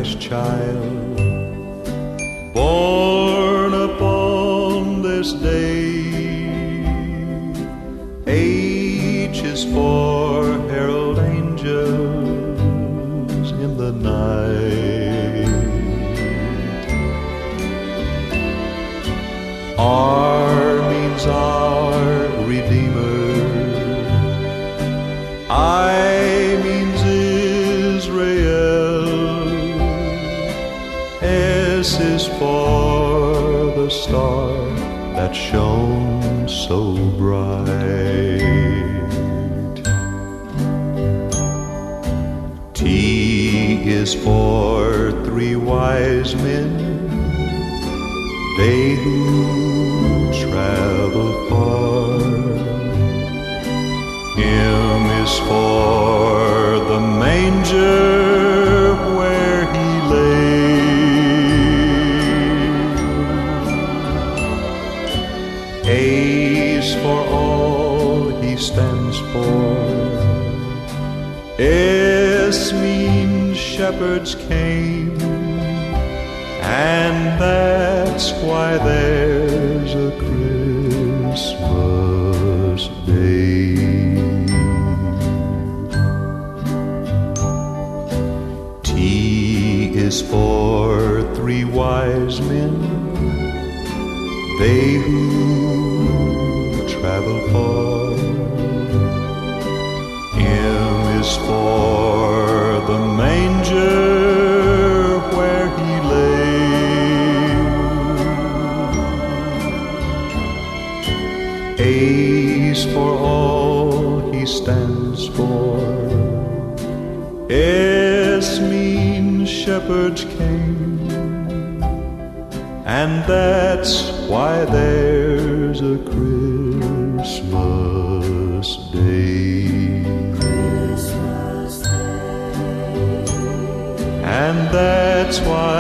Christ child, born upon this day. H is for herald angels in the night. R means our Redeemer. I means Israel. S is for the star that shone so bright. T is for three wise men, they who travel far. M is for the manger where he lay. A's for all he stands for. S means shepherds came, and that's why there's a Christmas Day. T is for three wise men, they who travel far. M is for the manger where he lay. A's for all he stands for. S means shepherds came, and that's why there's a Christmas Day. And that's why